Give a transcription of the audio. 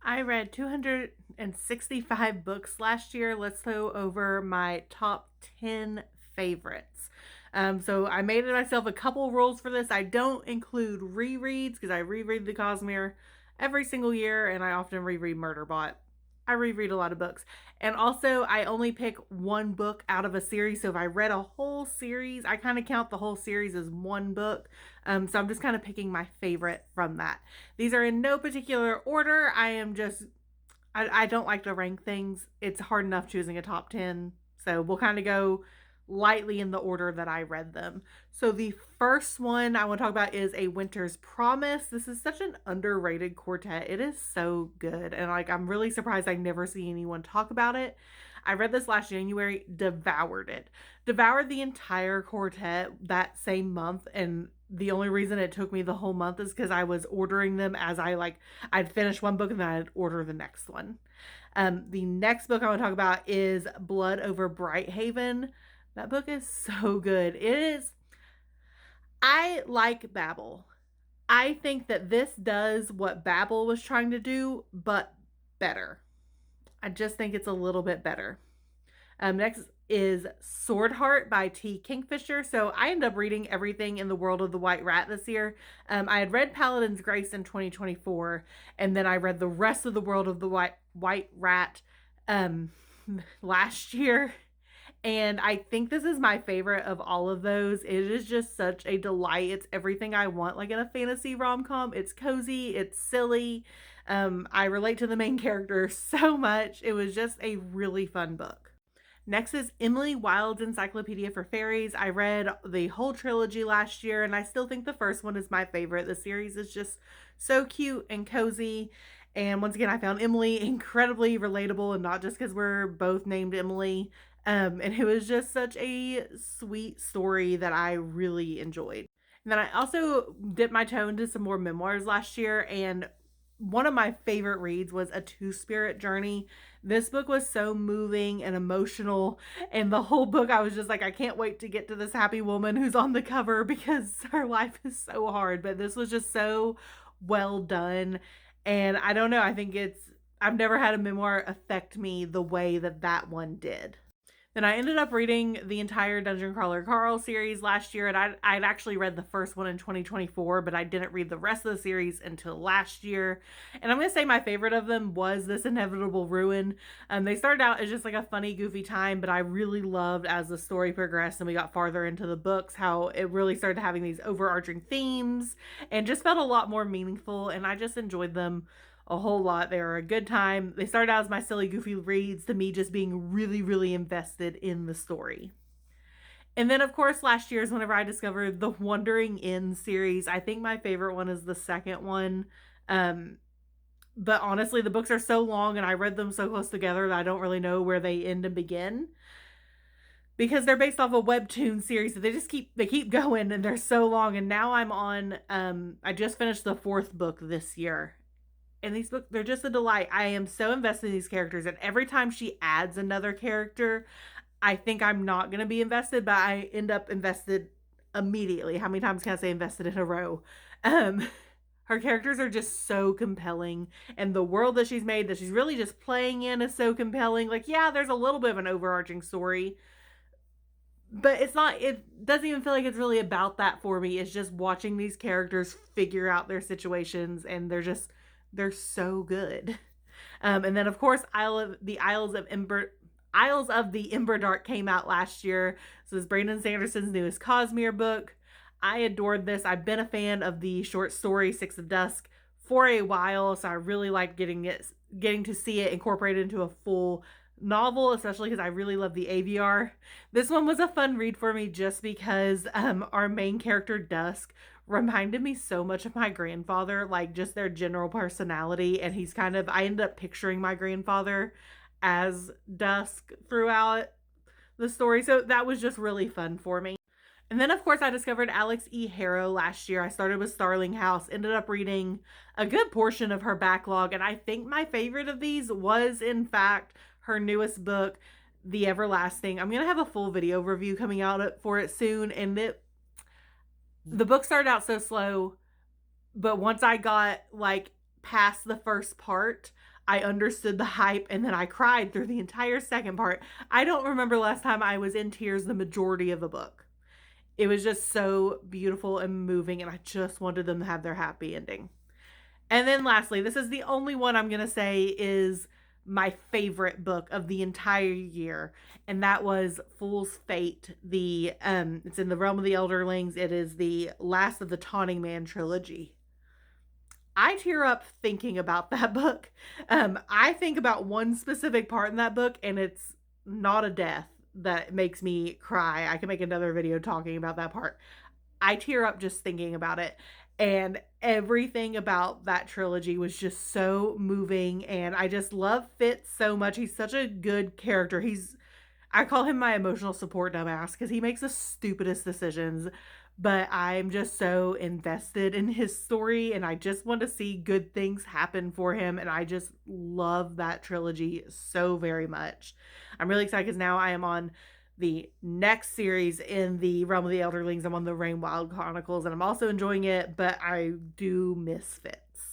I read 265 books last year. Let's go over my top 10 favorites. So I made it myself a couple rules for this. I don't include rereads because I reread the Cosmere every single year and I often reread Murderbot. I reread a lot of books. And also, I only pick one book out of a series. So if I read a whole series, I kind of count the whole series as one book. So I'm just kind of picking my favorite from that. These are in no particular order. I don't like to rank things. It's hard enough choosing a top 10. So we'll kind of go lightly in the order that I read them. So the first one I want to talk about is A Winter's Promise. This is such an underrated quartet. It is so good. And I'm really surprised I never see anyone talk about it. I read this last January, devoured it. Devoured the entire quartet that same month, and the only reason it took me the whole month is because I was ordering them as I'd finish one book and then I'd order the next one. The next book I want to talk about is Blood Over Brighthaven. That book is so good. It is. I like Babel. I think that this does what Babel was trying to do, but better. I just think it's a little bit better. Next is Swordheart by T. Kingfisher. So I ended up reading everything in the world of the White Rat this year. I had read Paladin's Grace in 2024, and then I read the rest of the world of the White Rat um, last year. And I think this is my favorite of all of those. It is just such a delight. It's everything I want, like in a fantasy rom com. It's cozy, it's silly. I relate to the main character so much. It was just a really fun book. Next is Emily Wilde's Encyclopedia for Fairies. I read the whole trilogy last year, and I still think the first one is my favorite. The series is just so cute and cozy. And once again, I found Emily incredibly relatable, and not just because we're both named Emily. And it was just such a sweet story that I really enjoyed. And then I also dipped my toe into some more memoirs last year, and one of my favorite reads was A Two Spirit Journey. This book was so moving and emotional, and the whole book I was just like, I can't wait to get to this happy woman who's on the cover because her life is so hard. But this was just so well done, and I don't know, I've never had a memoir affect me the way that that one did. Then I ended up reading the entire Dungeon Crawler Carl series last year, and I'd actually read the first one in 2024, but I didn't read the rest of the series until last year. And I'm going to say my favorite of them was This Inevitable Ruin. They started out as just like a funny, goofy time, but I really loved as the story progressed and we got farther into the books how it really started having these overarching themes and just felt a lot more meaningful, and I just enjoyed them a whole lot. They were a good time. They started out as my silly, goofy reads to me just being really, really invested in the story. And then, of course, last year is whenever I discovered the Wandering Inn series. I think my favorite one is the second one. Um, but honestly, the books are so long and I read them so close together that I don't really know where they end and begin because they're based off a webtoon series. So they keep going and they're so long. And now I'm on. I just finished the fourth book this year, and these books, they're just a delight. I am so invested in these characters, and every time she adds another character, I think I'm not going to be invested, but I end up invested immediately. How many times can I say invested in a row? um her characters are just so compelling, and the world that she's made, that she's really just playing in, is so compelling. Like, yeah, there's a little bit of an overarching story, but it doesn't even feel like it's really about that for me. It's just watching these characters figure out their situations, and they're so good. And then, of course, Isles of the Emberdark came out last year. So this is Brandon Sanderson's newest Cosmere book. I adored this. I've been a fan of the short story Six of Dusk for a while, so I really liked getting to see it incorporated into a full novel, especially because I really love the AVR. This one was a fun read for me just because our main character, Dusk, reminded me so much of my grandfather, like just their general personality. And I ended up picturing my grandfather as Dusk throughout the story. So that was just really fun for me. And then, of course, I discovered Alex E. Harrow last year. I started with Starling House, ended up reading a good portion of her backlog. And I think my favorite of these was, in fact, her newest book, The Everlasting. I'm going to have a full video review coming out for it soon. And the book started out so slow, but once I got like past the first part, I understood the hype, and then I cried through the entire second part. I don't remember last time I was in tears the majority of a book. It was just so beautiful and moving, and I just wanted them to have their happy ending. And then lastly, this is the only one I'm going to say is my favorite book of the entire year, and that was Fool's Fate. It's in the realm of the Elderlings. It is the last of the Taunting Man trilogy. I tear up thinking about that book. I think about one specific part in that book, and it's not a death that makes me cry. I can make another video talking about that part. I tear up just thinking about it. And everything about that trilogy was just so moving. And I just love Fitz so much. He's such a good character. I call him my emotional support dumbass because he makes the stupidest decisions. But I'm just so invested in his story and I just want to see good things happen for him. And I just love that trilogy so very much. I'm really excited because now I am on the next series in the Realm of the Elderlings. I'm on the Rain Wild Chronicles and I'm also enjoying it, but I do miss Fitz.